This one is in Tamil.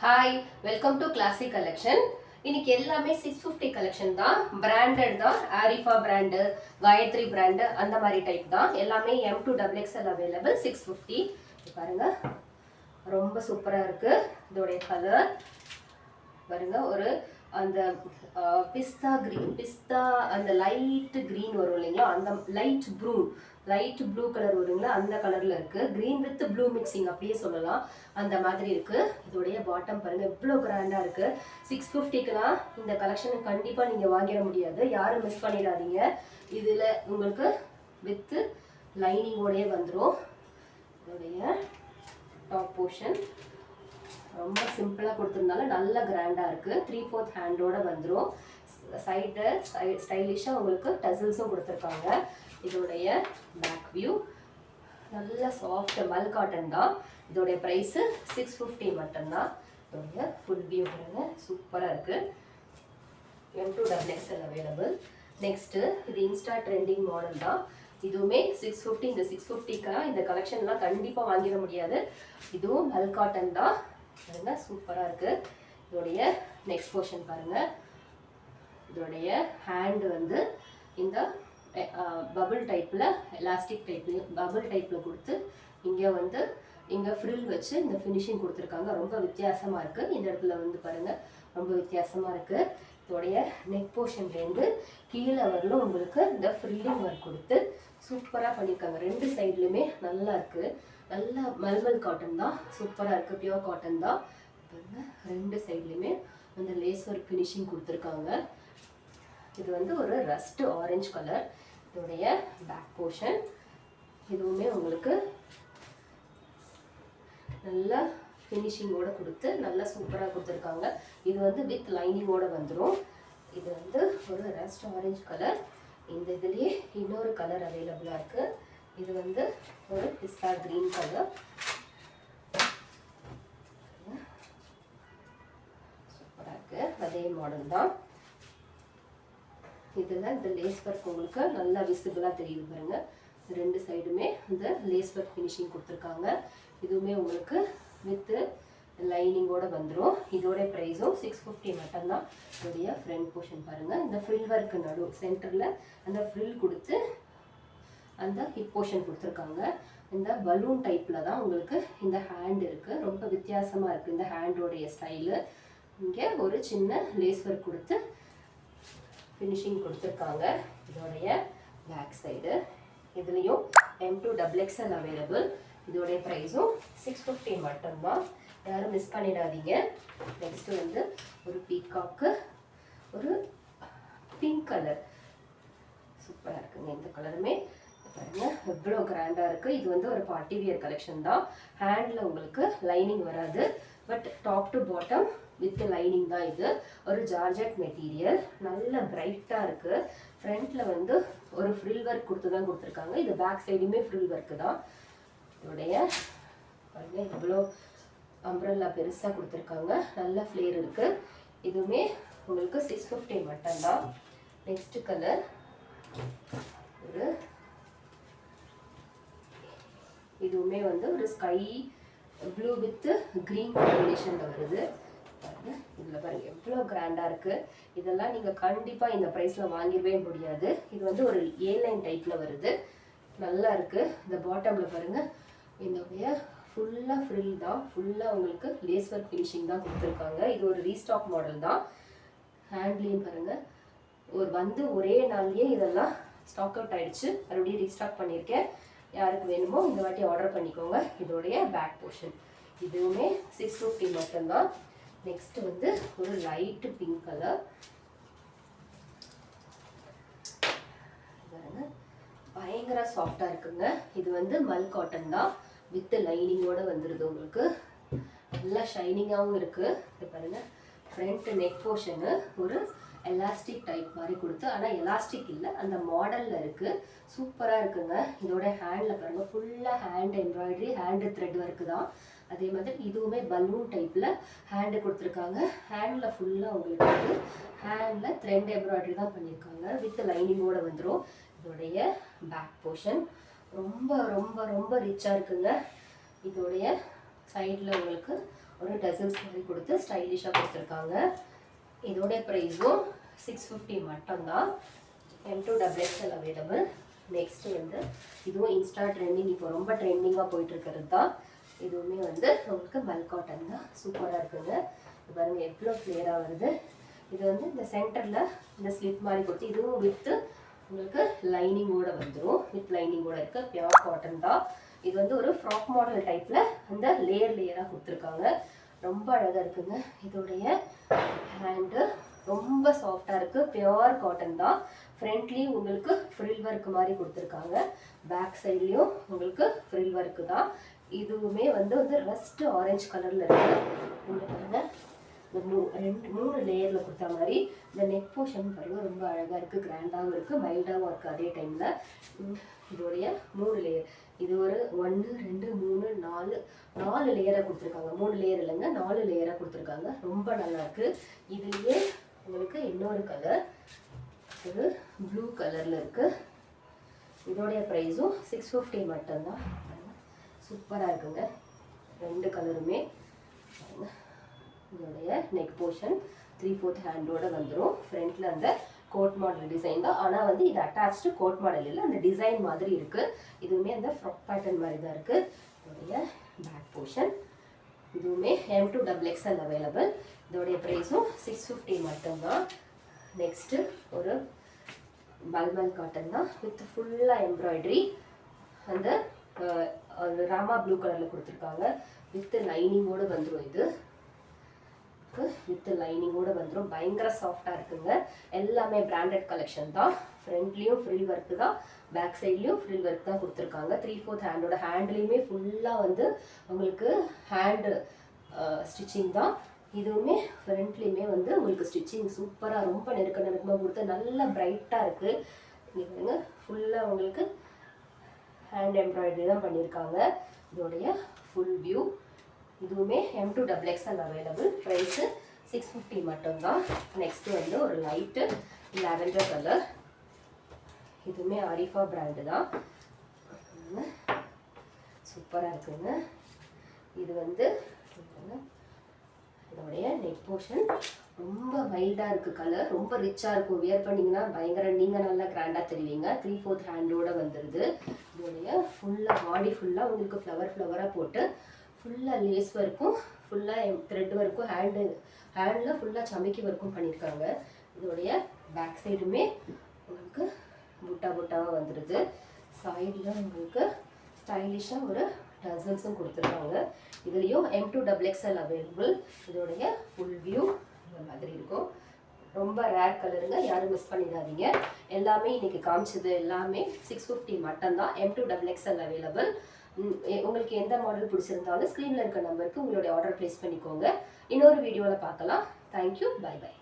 Hi, welcome to classic collection. இன்னைக்கு எல்லாமே 650 கலெக்ஷன் தான். பிராண்டட் தான். ஆரிஃபா பிராண்டு, காயத்ரி பிராண்டு அந்த மாதிரி டைப் தான். எல்லாமே M2XXL அவைலபிள் 650. பாருங்க, ரொம்ப சூப்பரா இருக்கு. இதோடைய கலர் பாருங்க, ஒரு அந்த பிஸ்தா கிரீன், பிஸ்தா அந்த லைட் கிரீன் வரும் இல்லைங்களா, அந்த லைட் ப்ளூ கலர் வருங்களா, அந்த கலர்ல இருக்கு. கிரீன் வித் ப்ளூ மிக்சிங் அப்படியே சொல்லலாம், அந்த மாதிரி இருக்கு. இதோடைய பாட்டம் பாருங்க, எவ்வளோ கிராண்டா இருக்கு. 650க்குலாம் இந்த கலெக்ஷனை கண்டிப்பா நீங்க வாங்கிட முடியாது, யாரும் மிஸ் பண்ணிடாதீங்க. இதுல உங்களுக்கு வித் லைனிங்கோடய வந்துடும். இதோடைய டாப் போர்ஷன் ரொம்ப சிம்பிளாக கொடுத்துருந்தாலும் நல்ல கிராண்டாக இருக்குது. 3/4 ஹேண்டோட வந்துடும். சைடு ஸ்டைலிஷாக உங்களுக்கு டசில்ஸும் கொடுத்துருக்காங்க. இதோடைய பேக் வியூ நல்ல சாஃப்ட் மல் காட்டன் தான். இதோடைய ப்ரைஸு 650 மட்டும்தான். இதோடைய ஃபுல் வியூ பாருங்க, சூப்பராக இருக்குது. M2XXL available. நெக்ஸ்ட்டு இது இன்ஸ்டா ட்ரெண்டிங் மாடல் தான். இதுவுமே 650. இந்த 650க்கு இந்த கலெக்ஷன்லாம் கண்டிப்பாக வாங்கிட முடியாது. இதுவும் மல் காட்டன் தான் பாருங்க, சூப்பராக இருக்கு. இதோடைய நெக்ஸ்ட் போர்ஷன் பாருங்க. இதோடைய ஹேண்ட் வந்து இந்த பபிள் டைப்ல, எலாஸ்டிக் டைப்ல, பபிள் டைப்ல கொடுத்து இங்கே வந்து இங்கே ஃப்ரில் வச்சு இந்த ஃபினிஷிங் கொடுத்துருக்காங்க. ரொம்ப வித்தியாசமாக இருக்குது. இந்த இடத்துல வந்து பாருங்க, ரொம்ப வித்தியாசமாக இருக்குது. இதோடைய நெக் போர்ஷன்லேருந்து கீழே வரலும் உங்களுக்கு இந்த ஃப்ரில்லிங் ஒர்க் கொடுத்து சூப்பராக பண்ணியிருக்காங்க. ரெண்டு சைட்லையுமே நல்லா இருக்குது. நல்ல மல்மல் காட்டன் தான், சூப்பராக இருக்குது. பியூர் காட்டன் தான். பாருங்க, ரெண்டு சைட்லையுமே அந்த லேஸ் ஒர்க் ஃபினிஷிங் கொடுத்துருக்காங்க. இது வந்து ஒரு ரஸ்ட் ஆரஞ்சு கலர். இதோடைய பேக் போர்ஷன் இதுவுமே உங்களுக்கு நல்லா ஃபினிஷிங்கோட கொடுத்து நல்லா சூப்பராக கொடுத்துருக்காங்க. இது வந்து வித் லைனிங்கோட வந்துடும். இது வந்து ஒரு ரஸ்ட் ஆரஞ்சு கலர். இந்த இதுலேயே இன்னொரு கலர் அவைலபிளாக இருக்குது. இது வந்து ஒரு பிஸ்தா கிரீன் கலர். சூப்பராக இருக்கு. அதே மாடல் தான். இதில் இந்த லேஸ் ஒர்க் உங்களுக்கு நல்லா விசிபிளாக தெரியுது பாருங்க. ரெண்டு சைடுமே இந்த லேஸ் ஒர்க் ஃபினிஷிங் கொடுத்துருக்காங்க. இதுவுமே உங்களுக்கு வித்து லைனிங்கோட வந்துடும். இதோட ப்ரைஸும் 650 மட்டும்தான். இதோடைய ஃப்ரண்ட் போர்ஷன் பாருங்கள். இந்த ஃப்ரில் ஒர்க்கு நடு சென்டரில் அந்த ஃப்ரில் கொடுத்து அந்த ஹிப் போர்ஷன் கொடுத்துருக்காங்க. இந்த பலூன் டைப்பில் தான் உங்களுக்கு இந்த ஹேண்ட் இருக்குது. ரொம்ப வித்தியாசமாக இருக்குது இந்த ஹேண்டோடைய ஸ்டைலு. இங்கே ஒரு சின்ன லேஸ் ஒர்க் கொடுத்து ஃபினிஷிங் கொடுத்துருக்காங்க. இதோடைய பேக் சைடு இதுலேயும் M2XXL அவைலபிள். இதோடைய ப்ரைஸும் 650 மட்டும்தான். யாரும் மிஸ் பண்ணிடாதீங்க. நெக்ஸ்ட்டு வந்து ஒரு பீகாக்கு, ஒரு பிங்க் கலர் சூப்பராக இருக்குங்க. இந்த கலருமே பாருங்க, எவ்வளோ கிராண்டாக இருக்குது. இது வந்து ஒரு பார்ட்டி வியர் கலெக்ஷன் தான். ஹேண்டில் உங்களுக்கு லைனிங் வராது, but top to bottom with lining தான். இது ஒரு ஜார்ஜெட் மெட்டீரியல், நல்ல பிரைட்டாக இருக்குது. ஃப்ரண்ட்டில் வந்து ஒரு ஃப்ரில் ஒர்க் கொடுத்து தான் கொடுத்துருக்காங்க. இது பேக் சைடுமே ஃப்ரில் ஒர்க்கு தான். இதோடைய பாருங்க, இவ்வளோ அம்ப்ரெல்லா பெருசாக கொடுத்துருக்காங்க. நல்ல ஃப்ளேர் இருக்குது. இதுவுமே உங்களுக்கு 650 மட்டும்தான். நெக்ஸ்ட் கலர் ஒரு இதுவுமே வந்து ஒரு ஸ்கை ப்ளூ வித் க்ரீன் காம்பினேஷனில் வருது. பாருங்க, இதில் பாருங்க எவ்வளோ கிராண்டாக இருக்குது. இதெல்லாம் நீங்கள் கண்டிப்பாக இந்த ப்ரைஸில் வாங்கிடவே முடியாது. இது வந்து ஒரு A-லைன் டைப்பில் வருது, நல்லா இருக்குது. இந்த பாட்டமில் பாருங்கள், இதோடைய ஃபுல்லாக ஃப்ரில் தான், ஃபுல்லாக உங்களுக்கு லேஸ் ஒர்க் ஃபினிஷிங் தான் கொடுத்துருக்காங்க. இது ஒரு ரீஸ்டாக் மாடல் தான். ஹேண்ட்லேயும் பாருங்கள், ஒரு வந்து ஒரே நாள்லேயே இதெல்லாம் ஸ்டாக் அவுட் ஆகிடுச்சு. மறுபடியும் ரீஸ்டாக் பண்ணியிருக்கேன். யாருக்கு வேணுமோ இந்த வாட்டி ஆர்டர் பண்ணிக்கோங்க. இதோடைய பேக் போர்ஷன் இதுவுமே 650 மட்டும்தான். நெக்ஸ்ட் வந்து ஒரு லைட்டு பிங்க் கலர். பயங்கர சாஃப்டாக இருக்குங்க. இது வந்து மல் காட்டன் தான், வித் லைனிங்கோட வந்துடுது. உங்களுக்கு நல்லா ஷைனிங்காகவும் இருக்குது. இது பாருங்கள், ஃப்ரண்ட் நெக் போர்ஷனு ஒரு எலாஸ்டிக் டைப் மாதிரி கொடுத்து, ஆனால் எலாஸ்டிக் இல்லை, அந்த மாடலில் இருக்குது. சூப்பராக இருக்குங்க. இதோட ஹேண்டில் பாருங்கள், ஃபுல்லாக hand embroidery, hand thread work தான். அதே மாதிரி இதுவுமே பலூன் டைப்பில் ஹேண்டு கொடுத்துருக்காங்க. ஹேண்டில் ஃபுல்லாக உங்களுக்கு வந்து ஹேண்டில் த்ரெட் எம்ப்ராய்டரி தான் பண்ணியிருக்காங்க. வித் லைனிங்கோடு வந்துடும். இதோடைய பேக் போர்ஷன் ரொம்ப ரொம்ப ரொம்ப ரிச்சாக இருக்குங்க. இதோடைய சைடில் உங்களுக்கு ஒரு டசல்ஸ் மாதிரி கொடுத்து ஸ்டைலிஷாக கொடுத்துருக்காங்க. இதோட ப்ரைஸும் 650 மட்டும்தான். M2XXL available. நெக்ஸ்ட் வந்து இதுவும் இன்ஸ்டா ட்ரெண்டிங், இப்போ ரொம்ப ட்ரெண்டிங்காக போயிட்டு இருக்கிறது தான். இதுவுமே வந்து உங்களுக்கு மல் காட்டன் தான், சூப்பராக இருக்குங்க. பாருங்க எவ்வளோ ஃப்ளேராக வருது. இது வந்து இந்த சென்டரில் இந்த ஸ்லிப் மாதிரி கொடுத்து இதுவும் வித்து உங்களுக்கு லைனிங்கோட வந்துடும். வித் லைனிங்கோட இருக்க பியூர் காட்டன் தான். இது வந்து ஒரு ஃப்ராக் மாடல் டைப்பில் அந்த லேயராக கொடுத்துருக்காங்க. ரொம்ப அழகாக இருக்குங்க. இதோடைய ஹேண்டு ரொம்ப சாஃப்டாக இருக்குது, பியூர் காட்டன் தான். ஃப்ரண்ட்லேயும் உங்களுக்கு ஃப்ரில் ஒர்க் மாதிரி கொடுத்துருக்காங்க, பேக் சைட்லேயும் உங்களுக்கு ஃப்ரில் ஒர்க்கு தான். இதுவுமே வந்து ரஸ்ட் ஆரஞ்சு கலரில் இருக்குது. இந்த பாருங்க மூணு லேயரில் கொடுத்த மாதிரி இந்த நெக் போர்ஷன் பாருங்கள் ரொம்ப அழகாக இருக்குது, கிராண்டாகவும் இருக்குது, மைல்டாகவும் இருக்குது. அதே டைமில் இதோடைய 3 லேயர், இது ஒரு 1 2 3 4 லேயராக கொடுத்துருக்காங்க. 3 லேயர் இல்லைங்க, 4 லேயராக கொடுத்துருக்காங்க. ரொம்ப நல்லாயிருக்கு. இதுலேயே உங்களுக்கு இன்னொரு கலர் ஒரு ப்ளூ கலரில் இருக்குது. இதோடைய ப்ரைஸும் 650 மட்டும்தான். சூப்பராக இருக்குங்க. 2 கலருமே. இதோடைய நெக் போர்ஷன் 3/4 ஹேண்டோட வந்துடும். ஃப்ரண்ட்டில் அந்த கோட் மாடல் டிசைன் தான், ஆனால் வந்து இது அட்டாச்சு கோட் மாடல் இல்லை, அந்த டிசைன் மாதிரி இருக்குது. இதுவுமே அந்த ஃப்ராக் பேட்டர்ன் மாதிரி தான் இருக்குது. இதோடைய பேக் போர்ஷன் இதுவுமே M2XXL அவைலபிள். இதோடைய ப்ரைஸும் 650 மட்டும்தான். நெக்ஸ்ட்டு ஒரு மல்மல் காட்டன் தான், வித் ஃபுல்லாக எம்ப்ராய்டரி. அந்த ராமா ப்ளூ கலரில் கொடுத்துருக்காங்க. வித் லைனிங்கோடு வந்துடும். இது வித் லைனிங்கோட வந்துடும். பயங்கர சாஃப்டாக இருக்குங்க. எல்லாமே பிராண்டட் கலெக்ஷன் தான். ஃப்ரண்ட்லேயும் ஃப்ரில் ஒர்க்கு தான், பேக் சைட்லேயும் ஃப்ரில் ஒர்க் தான் கொடுத்துருக்காங்க. 3/4 ஹேண்டோட ஹேண்ட்லேயுமே ஃபுல்லாக வந்து உங்களுக்கு ஹேண்டு ஸ்டிச்சிங் தான். இதுவுமே ஃப்ரண்ட்லேயுமே வந்து உங்களுக்கு ஸ்டிச்சிங் சூப்பராக ரொம்ப நெருக்கமாக கொடுத்து நல்லா பிரைட்டாக இருக்குது. இங்கே பாருங்க ஃபுல்லாக உங்களுக்கு ஹேண்ட் எம்ப்ராய்டரி தான் பண்ணியிருக்காங்க. இதோடைய ஃபுல் வியூ. இதுவுமே M2XXL அவைலபிள். ப்ரைஸு 650 மட்டும்தான். நெக்ஸ்ட்டு வந்து ஒரு லைட்டு லாவெண்டர் கலர். இதுவுமே அரிஃபா பிராண்டு தான். சூப்பராக இருக்குங்க. இது வந்து இதோடைய நெக் போர்ஷன் ரொம்ப மைல்டாக இருக்குது. கலர் ரொம்ப ரிச்சாக இருக்கும். வியர் பண்ணிங்கன்னா பயங்கர நீங்கள் நல்லா கிராண்டாக தெரிவிங்க. 3/4 ஹேண்டோடு வந்துடுது. இதோடைய ஃபுல்லாக பாடி ஃபுல்லாக உங்களுக்கு ஃப்ளவராக போட்டு ஃபுல்லாக லேஸ் ஒர்க்கும் ஃபுல்லாக த்ரெட் ஒர்க்கும் ஹேண்டில் ஃபுல்லாக சமைக்கி ஒர்க்கும் பண்ணியிருக்காங்க. இதோடைய பேக் சைடுமே உங்களுக்கு புட்டாவாக வந்துடுது. சைடில் உங்களுக்கு ஸ்டைலிஷாக ஒரு டசல்ஸும் கொடுத்துருக்காங்க. இதுலேயும் M2XXL அவைலபிள். இதோடைய ஃபுல் வியூ இந்த மாதிரி இருக்கும். ரொம்ப ரேர் கலருங்க, யாரும் மிஸ் பண்ணிடாதீங்க. எல்லாமே இன்றைக்கி காமிச்சது எல்லாமே 650 மட்டும்தான். M2XXL available. உங்களுக்கு எந்த மாடல் பிடிச்சிருந்தாலும் ஸ்க்ரீனில் இருக்க நம்பருக்கு உங்களுடைய ஆர்டர் ப்ளேஸ் பண்ணிக்கோங்க. இன்னொரு வீடியோவில் பார்க்கலாம். Thank you, bye by.